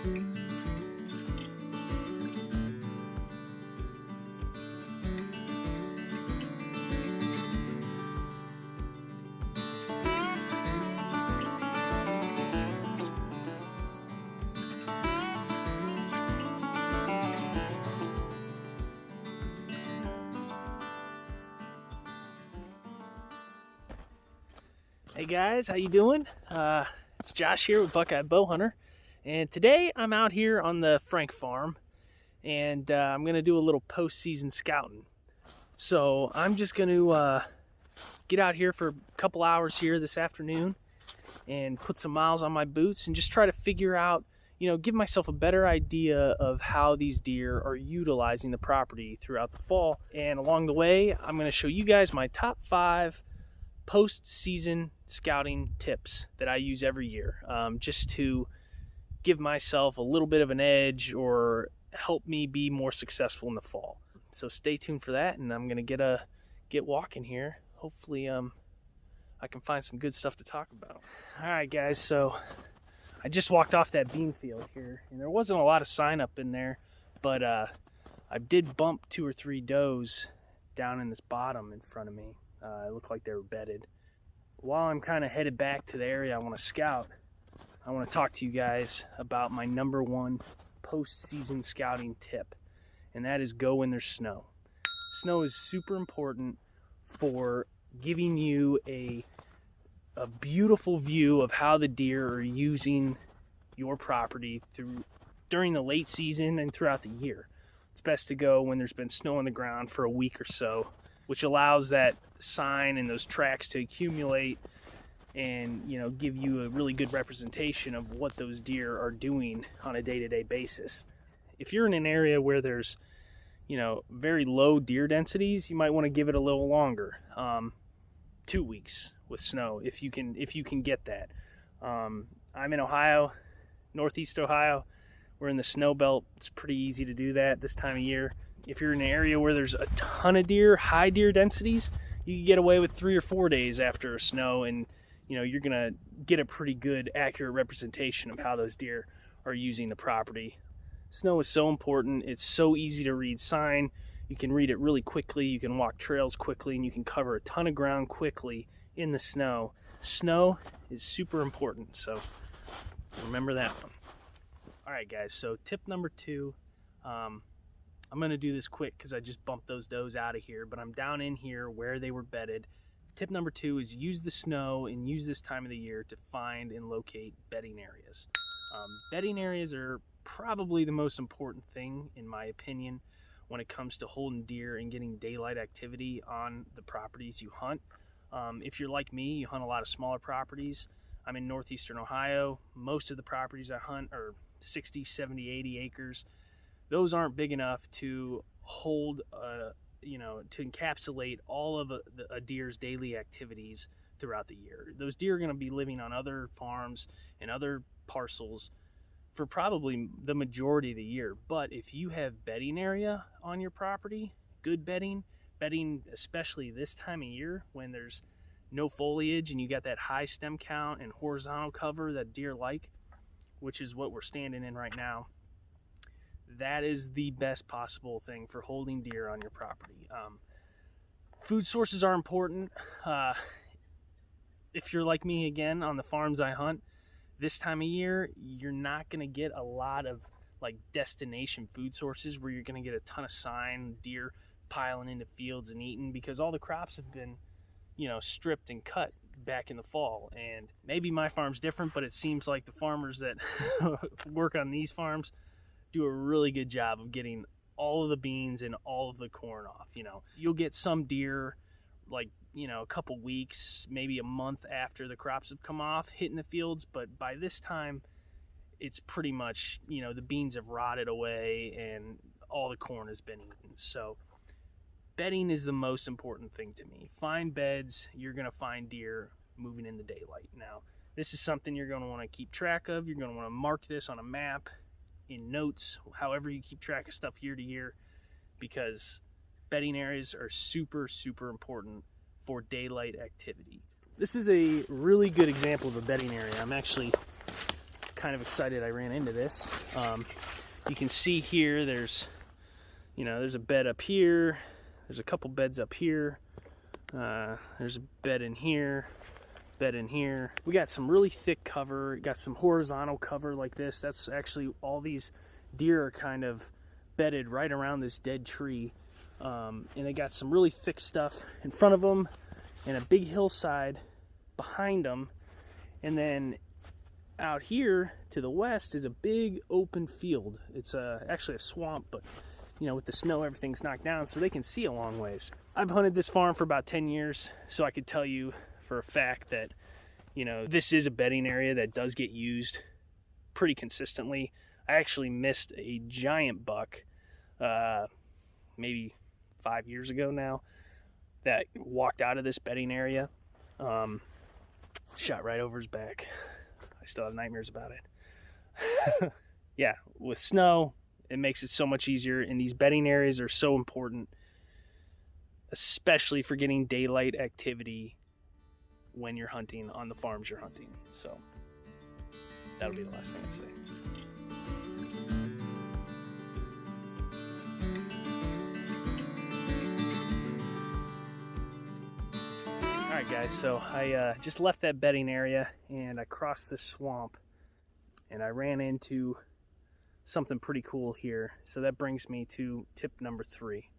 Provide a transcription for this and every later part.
Hey guys, how you doing? It's Josh here with Buckeye Bowhunter, and today I'm out here on the Frank farm, and I'm going to do a little postseason scouting. So I'm just going to get out here for a couple hours here this afternoon and put some miles on my boots and just try to figure out, give myself a better idea of how these deer are utilizing the property throughout the fall. And along the way, I'm going to show you guys my top 5 post-season scouting tips that I use every year, just to give myself a little bit of an edge or help me be more successful in the fall. So stay tuned for that, and I'm gonna get walking here. Hopefully I can find some good stuff to talk about. All right guys, so I just walked off that bean field here, and there wasn't a lot of sign up in there, but I did bump 2 or 3 does down in this bottom in front of me. It looked like they were bedded. While I'm kind of headed back to the area I want to scout, I want to talk to you guys about my number 1 post-season scouting tip, and that is go when there's snow. Snow is super important for giving you a beautiful view of how the deer are using your property during the late season and throughout the year. It's best to go when there's been snow on the ground for a week or so, which allows that sign and those tracks to accumulate and give you a really good representation of what those deer are doing on a day-to-day basis. If you're in an area where there's very low deer densities, you might want to give it a little longer, 2 weeks with snow if you can get that. I'm in Ohio, northeast Ohio. We're in the snow belt. It's pretty easy to do that this time of year. If you're in an area where there's a ton of deer, high deer densities, you can get away with 3 or 4 days after snow, and you're gonna get a pretty good, accurate representation of how those deer are using the property. Snow is so important. It's so easy to read sign. You can read it really quickly. You can walk trails quickly, and you can cover a ton of ground quickly in the snow. Snow is super important, so remember that one. All right, guys. So tip number 2. I'm going to do this quick because I just bumped those does out of here, but I'm down in here where they were bedded. Tip number 2 is use the snow and use this time of the year to find and locate bedding areas. Bedding areas are probably the most important thing, in my opinion, when it comes to holding deer and getting daylight activity on the properties you hunt. If you're like me, you hunt a lot of smaller properties. I'm in northeastern Ohio. Most of the properties I hunt are 60, 70, 80 acres. Those aren't big enough to hold, to encapsulate all of a deer's daily activities throughout the year. Those deer are going to be living on other farms and other parcels for probably the majority of the year. But if you have bedding area on your property, good bedding especially this time of year when there's no foliage and you got that high stem count and horizontal cover that deer like, which is what we're standing in right now, that is the best possible thing for holding deer on your property. Food sources are important. If you're like me, again, on the farms I hunt, this time of year, you're not going to get a lot of destination food sources where you're going to get a ton of sign, deer piling into fields and eating, because all the crops have been, stripped and cut back in the fall. And maybe my farm's different, but it seems like the farmers that work on these farms do a really good job of getting all of the beans and all of the corn off. You'll get some deer a couple weeks, maybe a month after the crops have come off, hitting the fields, but by this time it's pretty much, the beans have rotted away and all the corn has been eaten. So bedding is the most important thing to me. Find beds. You're going to find deer moving in the daylight. Now, this is something you're going to want to keep track of. You're going to want to mark this on a map, in notes, however you keep track of stuff year to year, because bedding areas are super, super important for daylight activity. This is a really good example of a bedding area. I'm actually kind of excited I ran into this. You can see here there's a bed up here, there's a couple beds up here, there's a bed in here, bed in here. We got some really thick cover, got some horizontal cover like this. That's actually all these deer are kind of bedded right around this dead tree, and they got some really thick stuff in front of them and a big hillside behind them. And then out here to the west is a big open field. It's actually a swamp, but with the snow, everything's knocked down, so they can see a long ways. I've hunted this farm for about 10 years, so I could tell you for a fact that, this is a bedding area that does get used pretty consistently. I actually missed a giant buck, maybe 5 years ago now, that walked out of this bedding area. Shot right over his back. I still have nightmares about it. Yeah, with snow, it makes it so much easier, and these bedding areas are so important, especially for getting daylight activity when you're hunting on the farms you're hunting. So that'll be the last thing I say. Alright guys, so I just left that bedding area and I crossed this swamp and I ran into something pretty cool here. So that brings me to tip number 3,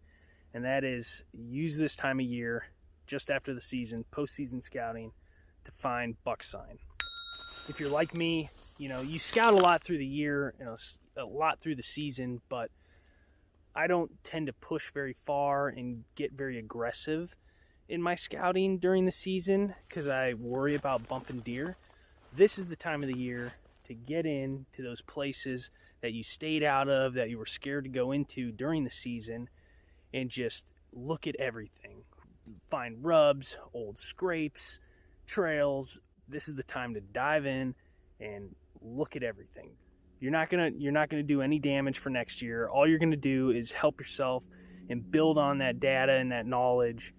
and that is use this time of year just after the season, postseason scouting, to find buck sign. If you're like me, you scout a lot through the year and a lot through the season, but I don't tend to push very far and get very aggressive in my scouting during the season because I worry about bumping deer. This is the time of the year to get into those places that you stayed out of, that you were scared to go into during the season, and just look at everything. Find rubs, old scrapes, trails. This is the time to dive in and look at everything. You're not gonna do any damage for next year. All you're gonna do is help yourself and build on that data and that knowledge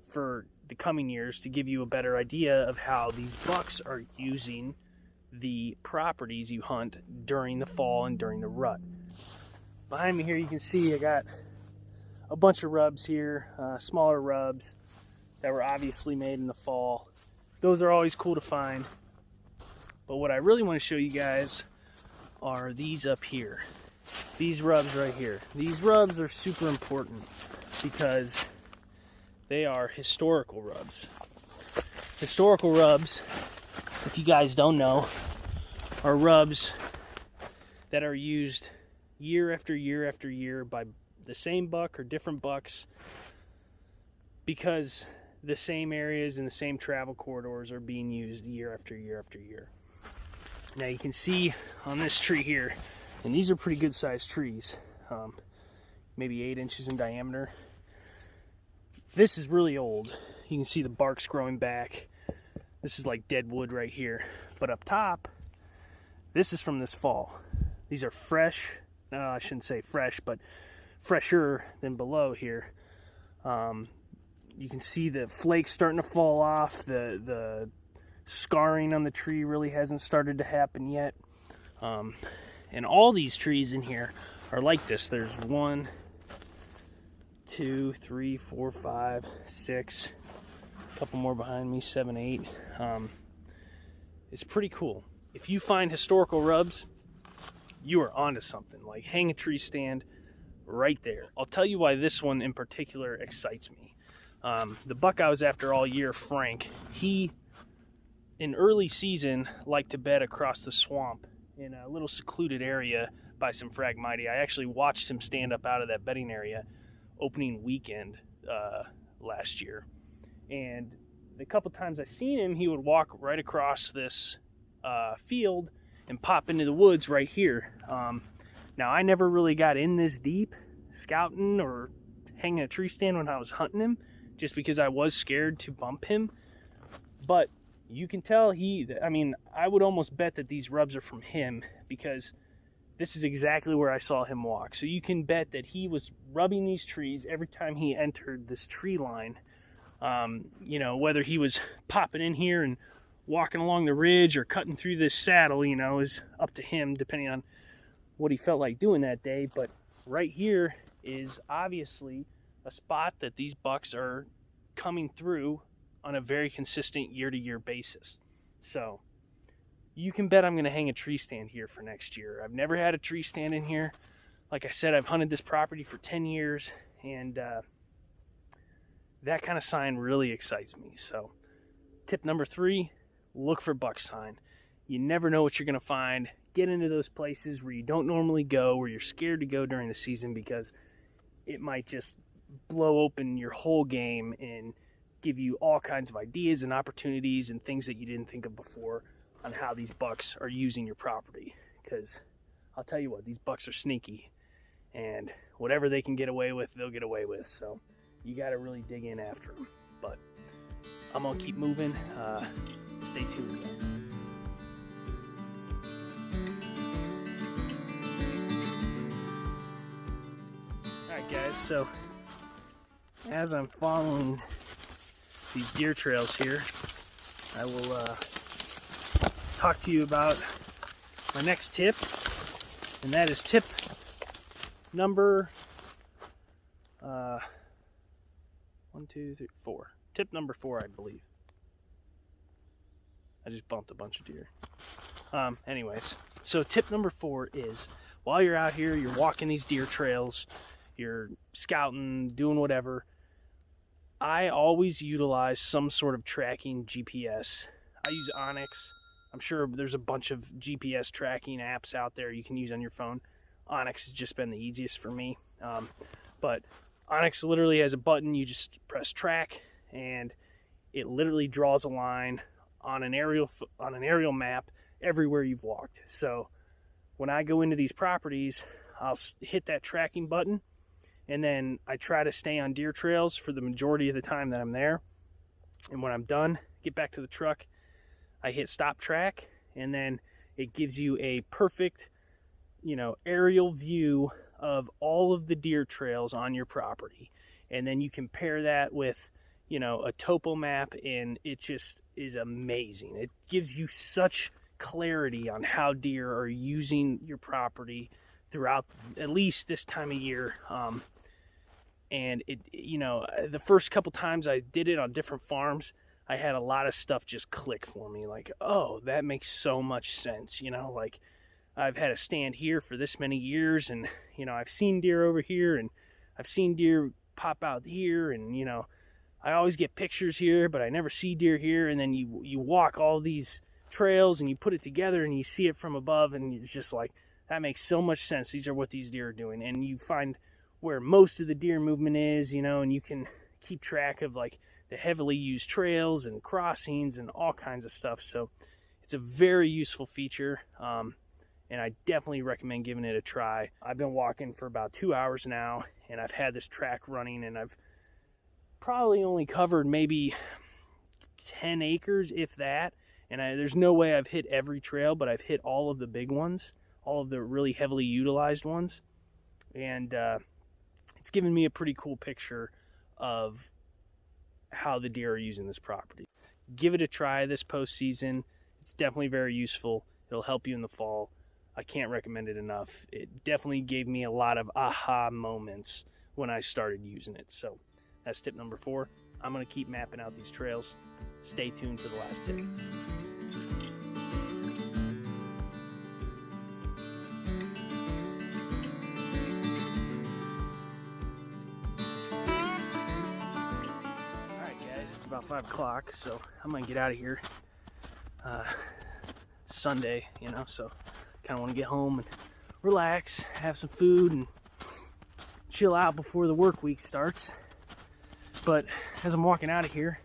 for the coming years to give you a better idea of how these bucks are using the properties you hunt during the fall and during the rut. Behind me here you can see I got a bunch of rubs here, smaller rubs that were obviously made in the fall. Those are always cool to find. But what I really want to show you guys are these up here. These rubs right here. These rubs are super important because they are historical rubs. Historical rubs, if you guys don't know, are rubs that are used year after year after year by the same buck or different bucks because the same areas and the same travel corridors are being used year after year after year. Now you can see on this tree here, and these are pretty good sized trees, maybe 8 inches in diameter. This is really old. You can see the bark's growing back. This is like dead wood right here. But up top, this is from this fall. These are fresh. No, I shouldn't say fresh, but fresher than below here. You can see the flakes starting to fall off. The scarring on the tree really hasn't started to happen yet. And all these trees in here are like this. There's 1, 2, 3, 4, 5, 6. A couple more behind me, 7, 8. It's pretty cool. If you find historical rubs, you are onto something. Like, hang a tree stand right there. I'll tell you why this one in particular excites me. The buck I was after all year, Frank, he, in early season, liked to bed across the swamp in a little secluded area by some Phragmites. I actually watched him stand up out of that bedding area opening weekend last year. And the couple times I seen him, he would walk right across this field and pop into the woods right here. Now, I never really got in this deep scouting or hanging a tree stand when I was hunting him, just because I was scared to bump him. But you can tell I would almost bet that these rubs are from him, because this is exactly where I saw him walk. So you can bet that he was rubbing these trees every time he entered this tree line. Whether he was popping in here and walking along the ridge or cutting through this saddle, you know, is up to him depending on what he felt like doing that day. But right here is obviously a spot that these bucks are coming through on a very consistent year-to-year basis. So you can bet I'm going to hang a tree stand here for next year. I've never had a tree stand in here. Like I said, I've hunted this property for 10 years, and that kind of sign really excites me. So tip number 3, look for buck sign. You never know what you're going to find. Get into those places where you don't normally go, where you're scared to go during the season, because it might just blow open your whole game and give you all kinds of ideas and opportunities and things that you didn't think of before on how these bucks are using your property. Because I'll tell you what, these bucks are sneaky, and whatever they can get away with, they'll get away with. So you got to really dig in after them. But I'm going to keep moving. Stay tuned, guys. Alright guys, so as I'm following these deer trails here, I will talk to you about my next tip, and that is tip number 4. Tip number 4, I believe. I just bumped a bunch of deer. Anyways, so tip number 4 is, while you're out here, you're walking these deer trails, you're scouting, doing whatever, I always utilize some sort of tracking GPS. I use Onyx. I'm sure there's a bunch of GPS tracking apps out there you can use on your phone. Onyx has just been the easiest for me. But Onyx literally has a button. You just press track, and it literally draws a line on an aerial map everywhere you've walked. So when I go into these properties, I'll hit that tracking button, and then I try to stay on deer trails for the majority of the time that I'm there. And when I'm done, get back to the truck, I hit stop track, and then it gives you a perfect, aerial view of all of the deer trails on your property. And then you compare that with, a topo map, and it just is amazing. It gives you such clarity on how deer are using your property throughout at least this time of year. And the first couple times I did it on different farms, I had a lot of stuff just click for me. Like, oh, that makes so much sense. Like, I've had a stand here for this many years, and, I've seen deer over here, and I've seen deer pop out here, and, I always get pictures here, but I never see deer here. And then you walk all these trails, and you put it together, and you see it from above, and it's just like, that makes so much sense. These are what these deer are doing. And you find where most of the deer movement is, and you can keep track of, like, the heavily used trails and crossings and all kinds of stuff. So it's a very useful feature, and I definitely recommend giving it a try. I've been walking for about 2 hours now, and I've had this track running, and I've probably only covered maybe 10 acres, if that. And there's no way I've hit every trail, but I've hit all of the big ones, all of the really heavily utilized ones. And it's given me a pretty cool picture of how the deer are using this property. Give it a try this postseason. It's definitely very useful. It'll help you in the fall. I can't recommend it enough. It definitely gave me a lot of aha moments when I started using it. So that's tip number 4. I'm going to keep mapping out these trails. Stay tuned for the last tip. It's about 5 o'clock, so I'm gonna get out of here. Sunday, so kind of want to get home and relax, have some food, and chill out before the work week starts. But as I'm walking out of here,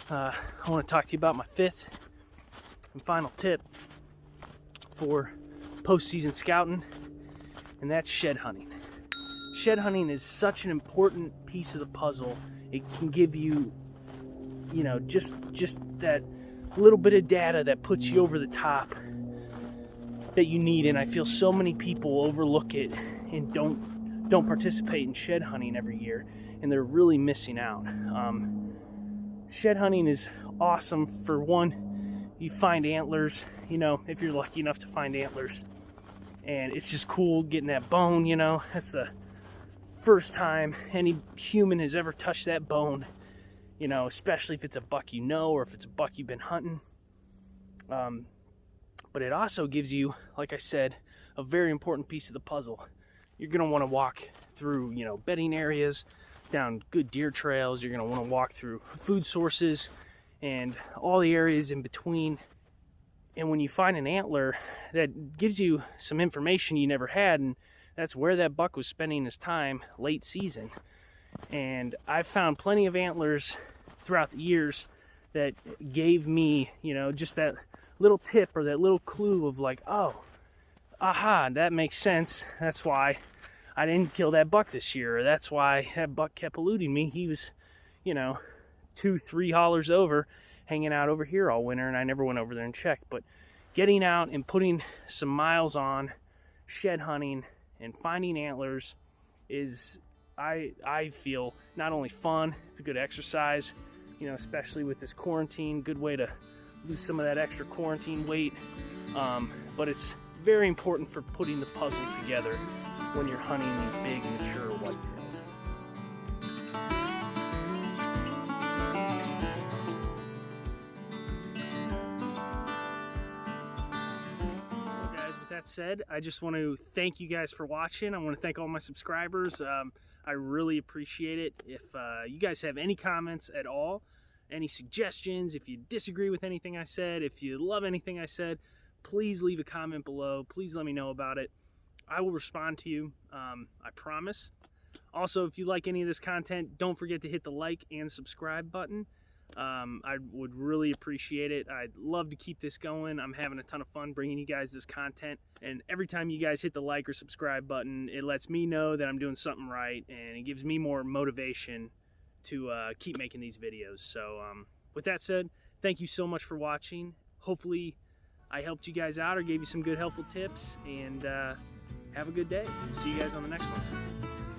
I want to talk to you about my 5th and final tip for postseason scouting, and that's shed hunting. Shed hunting is such an important piece of the puzzle. It can give you just that little bit of data that puts you over the top that you need. And I feel so many people overlook it and don't participate in shed hunting every year, and they're really missing out. Shed hunting is awesome. For one, you find antlers, you know, if you're lucky enough to find antlers. And it's just cool getting that bone, you know. That's the first time any human has ever touched that bone, you know, especially if it's a buck you know, or if it's a buck you've been hunting. But it also gives you, like I said, a very important piece of the puzzle. You're going to want to walk through, you know, bedding areas, down good deer trails. You're going to want to walk through food sources and all the areas in between. And when you find an antler, that gives you some information you never had, and that's where that buck was spending his time late season. And I've found plenty of antlers throughout the years that gave me, you know, just that little tip or that little clue of like, oh, aha, that makes sense. That's why I didn't kill that buck this year, or that's why that buck kept eluding me. He was, you know, 2-3 hollers over, hanging out over here all winter, and I never went over there and checked. But getting out and putting some miles on, shed hunting, and finding antlers is, I feel, not only fun, it's a good exercise, you know, especially with this quarantine, good way to lose some of that extra quarantine weight. But it's very important for putting the puzzle together when you're hunting these big, mature whitetails. Well, guys, with that said, I just want to thank you guys for watching. I want to thank all my subscribers. I really appreciate it. If you guys have any comments at all, any suggestions, if you disagree with anything I said, if you love anything I said, please leave a comment below. Please let me know about it. I will respond to you, I promise. Also, if you like any of this content, don't forget to hit the like and subscribe button. I would really appreciate it. I'd love to keep this going. I'm having a ton of fun bringing you guys this content. And every time you guys hit the like or subscribe button, it lets me know that I'm doing something right, and it gives me more motivation to keep making these videos. So with that said, thank you so much for watching. Hopefully I helped you guys out or gave you some good helpful tips, and have a good day. See you guys on the next one.